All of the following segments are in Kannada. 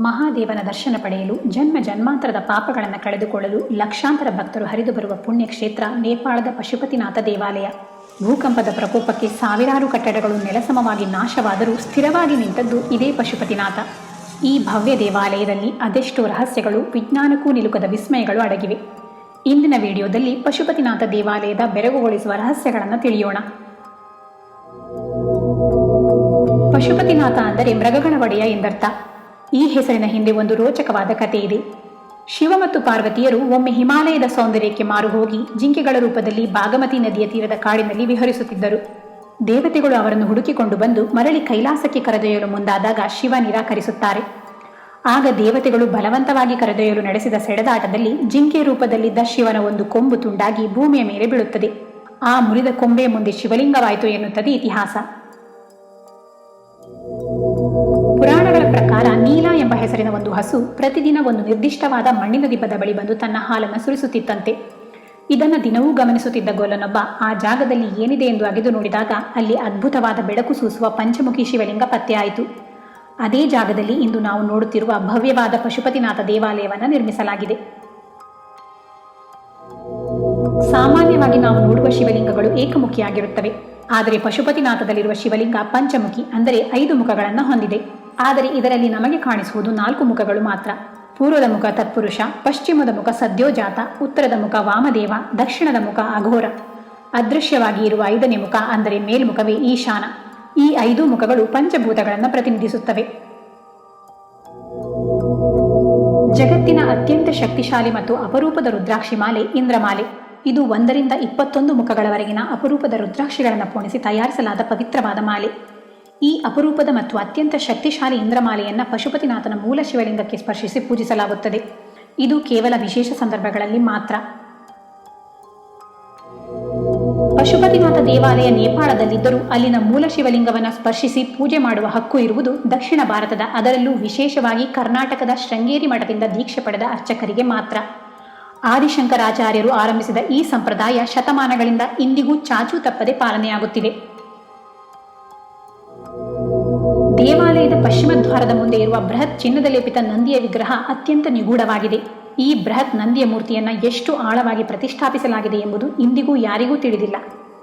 ಮಹಾದೇವನ ದರ್ಶನ ಪಡೆಯಲು ಜನ್ಮ ಜನ್ಮಾಂತರದ ಪಾಪಗಳನ್ನು ಕಳೆದುಕೊಳ್ಳಲು ಲಕ್ಷಾಂತರ ಭಕ್ತರು ಹರಿದು ಬರುವ ಪುಣ್ಯಕ್ಷೇತ್ರ ನೇಪಾಳದ ಪಶುಪತಿನಾಥ ದೇವಾಲಯ. ಭೂಕಂಪದ ಪ್ರಕೋಪಕ್ಕೆ ಸಾವಿರಾರು ಕಟ್ಟಡಗಳು ನೆಲಸಮವಾಗಿ ನಾಶವಾದರೂ ಸ್ಥಿರವಾಗಿ ನಿಂತದ್ದು ಇದೇ ಪಶುಪತಿನಾಥ. ಈ ಭವ್ಯ ದೇವಾಲಯದಲ್ಲಿ ಅದೆಷ್ಟೋ ರಹಸ್ಯಗಳು, ವಿಜ್ಞಾನಕ್ಕೂ ನಿಲುಕದ ವಿಸ್ಮಯಗಳು ಅಡಗಿವೆ. ಇಂದಿನ ವಿಡಿಯೋದಲ್ಲಿ ಪಶುಪತಿನಾಥ ದೇವಾಲಯದ ಬೆರಗುಗೊಳಿಸುವ ರಹಸ್ಯಗಳನ್ನು ತಿಳಿಯೋಣ. ಪಶುಪತಿನಾಥ ಅಂದರೆ ಮೃಗಗಳ ಒಡೆಯ ಎಂದರ್ಥ. ಈ ಹೆಸರಿನ ಹಿಂದೆ ಒಂದು ರೋಚಕವಾದ ಕಥೆ ಇದೆ. ಶಿವ ಮತ್ತು ಪಾರ್ವತಿಯರು ಒಮ್ಮೆ ಹಿಮಾಲಯದ ಸೌಂದರ್ಯಕ್ಕೆ ಮಾರು ಹೋಗಿ ಜಿಂಕೆಗಳ ರೂಪದಲ್ಲಿ ಬಾಗಮತಿ ನದಿಯ ತೀರದ ಕಾಡಿನಲ್ಲಿ ವಿಹರಿಸುತ್ತಿದ್ದರು. ದೇವತೆಗಳು ಅವರನ್ನು ಹುಡುಕಿಕೊಂಡು ಬಂದು ಮರಳಿ ಕೈಲಾಸಕ್ಕೆ ಕರೆದೊಯ್ಯಲು ಮುಂದಾದಾಗ ಶಿವ ನಿರಾಕರಿಸುತ್ತಾರೆ. ಆಗ ದೇವತೆಗಳು ಬಲವಂತವಾಗಿ ಕರೆದೊಯ್ಯಲು ನಡೆಸಿದ ಸೆಳೆದಾಟದಲ್ಲಿ ಜಿಂಕೆ ರೂಪದಲ್ಲಿದ್ದ ಶಿವನ ಒಂದು ಕೊಂಬು ತುಂಡಾಗಿ ಭೂಮಿಯ ಮೇಲೆ ಬೀಳುತ್ತದೆ. ಆ ಮುರಿದ ಕೊಂಬೆ ಮುಂದೆ ಶಿವಲಿಂಗವಾಯಿತು ಎನ್ನುತ್ತದೆ ಇತಿಹಾಸ. ಪುರಾಣಗಳ ಪ್ರಕಾರ ನೀಲ ಎಂಬ ಹೆಸರಿನ ಒಂದು ಹಸು ಪ್ರತಿದಿನ ಒಂದು ನಿರ್ದಿಷ್ಟವಾದ ಮಣ್ಣಿನ ದಿಬ್ಬದ ಬಳಿ ಬಂದು ತನ್ನ ಹಾಲನ್ನು ಸುರಿಸುತ್ತಿತ್ತಂತೆ. ಇದನ್ನು ದಿನವೂ ಗಮನಿಸುತ್ತಿದ್ದ ಗೊಲ್ಲನೊಬ್ಬ ಆ ಜಾಗದಲ್ಲಿ ಏನಿದೆ ಎಂದು ಅಗೆದು ನೋಡಿದಾಗ ಅಲ್ಲಿ ಅದ್ಭುತವಾದ ಬೆಳಕು ಸೂಸುವ ಪಂಚಮುಖಿ ಶಿವಲಿಂಗ ಪತ್ತೆಯಾಯಿತು. ಅದೇ ಜಾಗದಲ್ಲಿ ಇಂದು ನಾವು ನೋಡುತ್ತಿರುವ ಭವ್ಯವಾದ ಪಶುಪತಿನಾಥ ದೇವಾಲಯವನ್ನು ನಿರ್ಮಿಸಲಾಗಿದೆ. ಸಾಮಾನ್ಯವಾಗಿ ನಾವು ನೋಡುವ ಶಿವಲಿಂಗಗಳು ಏಕಮುಖಿಯಾಗಿರುತ್ತವೆ. ಆದರೆ ಪಶುಪತಿನಾಥದಲ್ಲಿರುವ ಶಿವಲಿಂಗ ಪಂಚಮುಖಿ, ಅಂದರೆ 5 ಮುಖಗಳನ್ನು ಹೊಂದಿದೆ. ಆದರೆ ಇದರಲ್ಲಿ ನಮಗೆ ಕಾಣಿಸುವುದು 4 ಮುಖಗಳು ಮಾತ್ರ. ಪೂರ್ವದ ಮುಖ ತತ್ಪುರುಷ, ಪಶ್ಚಿಮದ ಮುಖ ಸದ್ಯೋಜಾತ, ಉತ್ತರದ ಮುಖ ವಾಮದೇವ, ದಕ್ಷಿಣದ ಮುಖ ಅಘೋರ. ಅದೃಶ್ಯವಾಗಿ ಇರುವ 5ನೇ ಮುಖ ಅಂದರೆ ಮೇಲ್ಮುಖವೇ ಈಶಾನ. ಈ 5 ಮುಖಗಳು ಪಂಚಭೂತಗಳನ್ನು ಪ್ರತಿನಿಧಿಸುತ್ತವೆ. ಜಗತ್ತಿನ ಅತ್ಯಂತ ಶಕ್ತಿಶಾಲಿ ಮತ್ತು ಅಪರೂಪದ ರುದ್ರಾಕ್ಷಿ ಮಾಲೆ ಇಂದ್ರಮಾಲೆ. ಇದು 1 ರಿಂದ 21 ಮುಖಗಳವರೆಗಿನ ಅಪರೂಪದ ರುದ್ರಾಕ್ಷಿಗಳನ್ನು ಪೋಣಿಸಿ ತಯಾರಿಸಲಾದ ಪವಿತ್ರವಾದ ಮಾಲೆ. ಈ ಅಪರೂಪದ ಮತ್ತು ಅತ್ಯಂತ ಶಕ್ತಿಶಾಲಿ ಇಂದ್ರಮಾಲೆಯನ್ನು ಪಶುಪತಿನಾಥನ ಮೂಲ ಶಿವಲಿಂಗಕ್ಕೆ ಸ್ಪರ್ಶಿಸಿ ಪೂಜಿಸಲಾಗುತ್ತದೆ. ಇದು ಕೇವಲ ವಿಶೇಷ ಸಂದರ್ಭಗಳಲ್ಲಿ ಮಾತ್ರ. ಪಶುಪತಿನಾಥ ದೇವಾಲಯ ನೇಪಾಳದಲ್ಲಿದ್ದರೂ ಅಲ್ಲಿನ ಮೂಲ ಶಿವಲಿಂಗವನ್ನು ಸ್ಪರ್ಶಿಸಿ ಪೂಜೆ ಮಾಡುವ ಹಕ್ಕು ಇರುವುದು ದಕ್ಷಿಣ ಭಾರತದ, ಅದರಲ್ಲೂ ವಿಶೇಷವಾಗಿ ಕರ್ನಾಟಕದ ಶೃಂಗೇರಿ ಮಠದಿಂದ ದೀಕ್ಷೆ ಪಡೆದ ಅರ್ಚಕರಿಗೆ ಮಾತ್ರ. ಆದಿಶಂಕರಾಚಾರ್ಯರು ಆರಂಭಿಸಿದ ಈ ಸಂಪ್ರದಾಯ ಶತಮಾನಗಳಿಂದ ಇಂದಿಗೂ ಚಾಚೂ ತಪ್ಪದೆ ಪಾಲನೆಯಾಗುತ್ತಿದೆ. ದೇವಾಲಯದ ಪಶ್ಚಿಮ ದ್ವಾರದ ಮುಂದೆ ಇರುವ ಬೃಹತ್ ಚಿನ್ನದ ಲೇಪಿತ ನಂದಿಯ ವಿಗ್ರಹ ಅತ್ಯಂತ ನಿಗೂಢವಾಗಿದೆ. ಈ ಬೃಹತ್ ನಂದಿಯ ಮೂರ್ತಿಯನ್ನು ಎಷ್ಟು ಆಳವಾಗಿ ಪ್ರತಿಷ್ಠಾಪಿಸಲಾಗಿದೆ ಎಂಬುದು ಇಂದಿಗೂ ಯಾರಿಗೂ ತಿಳಿದಿಲ್ಲ.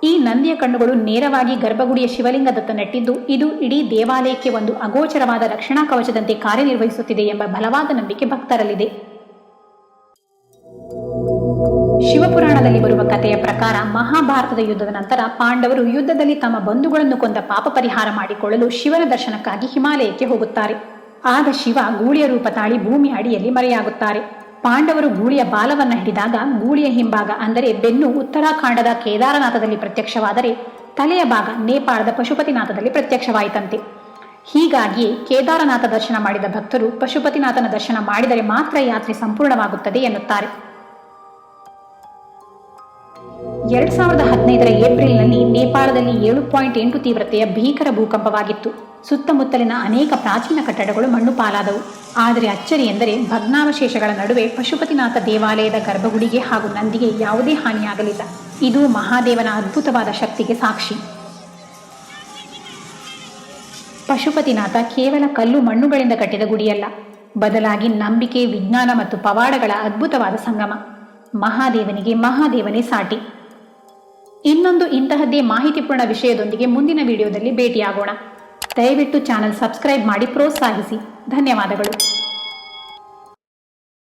ಈ ನಂದಿಯ ಕಣ್ಣುಗಳು ನೇರವಾಗಿ ಗರ್ಭಗುಡಿಯ ಶಿವಲಿಂಗದತ್ತ ನೆಟ್ಟಿದ್ದು, ಇದು ಇಡೀ ದೇವಾಲಯಕ್ಕೆ ಒಂದು ಅಗೋಚರವಾದ ರಕ್ಷಣಾ ಕವಚದಂತೆ ಕಾರ್ಯನಿರ್ವಹಿಸುತ್ತಿದೆ ಎಂಬ ಬಲವಾದ ನಂಬಿಕೆ ಭಕ್ತರಲ್ಲಿದೆ. ಶಿವಪುರಾಣದಲ್ಲಿ ಬರುವ ಕಥೆಯ ಪ್ರಕಾರ ಮಹಾಭಾರತದ ಯುದ್ಧದ ನಂತರ ಪಾಂಡವರು ಯುದ್ಧದಲ್ಲಿ ತಮ್ಮ ಬಂಧುಗಳನ್ನು ಕೊಂದ ಪಾಪ ಪರಿಹಾರ ಮಾಡಿಕೊಳ್ಳಲು ಶಿವನ ದರ್ಶನಕ್ಕಾಗಿ ಹಿಮಾಲಯಕ್ಕೆ ಹೋಗುತ್ತಾರೆ. ಆಗ ಶಿವ ಗೂಳಿಯ ರೂಪ ತಾಳಿ ಭೂಮಿ ಅಡಿಯಲ್ಲಿ ಮರೆಯಾಗುತ್ತಾರೆ. ಪಾಂಡವರು ಗೂಳಿಯ ಬಾಲವನ್ನು ಹಿಡಿದಾಗ ಗೂಳಿಯ ಹಿಂಭಾಗ ಅಂದರೆ ಬೆನ್ನು ಉತ್ತರಾಖಂಡದ ಕೇದಾರನಾಥದಲ್ಲಿ ಪ್ರತ್ಯಕ್ಷವಾದರೆ ತಲೆಯ ಭಾಗ ನೇಪಾಳದ ಪಶುಪತಿನಾಥದಲ್ಲಿ ಪ್ರತ್ಯಕ್ಷವಾಯಿತಂತೆ. ಹೀಗಾಗಿಯೇ ಕೇದಾರನಾಥ ದರ್ಶನ ಮಾಡಿದ ಭಕ್ತರು ಪಶುಪತಿನಾಥನ ದರ್ಶನ ಮಾಡಿದರೆ ಮಾತ್ರ ಯಾತ್ರೆ ಸಂಪೂರ್ಣವಾಗುತ್ತದೆ ಎನ್ನುತ್ತಾರೆ. 2015ರ ಏಪ್ರಿಲ್ನಲ್ಲಿ ನೇಪಾಳದಲ್ಲಿ 7.8 ತೀವ್ರತೆಯ ಭೀಕರ ಭೂಕಂಪವಾಗಿತ್ತು. ಸುತ್ತಮುತ್ತಲಿನ ಅನೇಕ ಪ್ರಾಚೀನ ಕಟ್ಟಡಗಳು ಮಣ್ಣು ಪಾಲಾದವು. ಆದರೆ ಅಚ್ಚರಿ ಎಂದರೆ ಭಗ್ನಾವಶೇಷಗಳ ನಡುವೆ ಪಶುಪತಿನಾಥ ದೇವಾಲಯದ ಗರ್ಭಗುಡಿಗೆ ಹಾಗೂ ನಂದಿಗೆ ಯಾವುದೇ ಹಾನಿಯಾಗಲಿಲ್ಲ. ಇದು ಮಹಾದೇವನ ಅದ್ಭುತವಾದ ಶಕ್ತಿಗೆ ಸಾಕ್ಷಿ. ಪಶುಪತಿನಾಥ ಕೇವಲ ಕಲ್ಲು ಮಣ್ಣುಗಳಿಂದ ಕಟ್ಟಿದ ಗುಡಿಯಲ್ಲ, ಬದಲಾಗಿ ನಂಬಿಕೆ, ವಿಜ್ಞಾನ ಮತ್ತು ಪವಾಡಗಳ ಅದ್ಭುತವಾದ ಸಂಗಮ. ಮಹಾದೇವನಿಗೆ ಮಹಾದೇವನೇ ಸಾಟಿ. ಇನ್ನೊಂದು ಇಂತಹದ್ದೇ ಮಾಹಿತಿಪೂರ್ಣ ವಿಷಯದೊಂದಿಗೆ ಮುಂದಿನ ವಿಡಿಯೋದಲ್ಲಿ ಭೇಟಿಯಾಗೋಣ. ದಯವಿಟ್ಟು ಚಾನೆಲ್ ಸಬ್ಸ್ಕ್ರೈಬ್ ಮಾಡಿ ಪ್ರೋತ್ಸಾಹಿಸಿ. ಧನ್ಯವಾದಗಳು.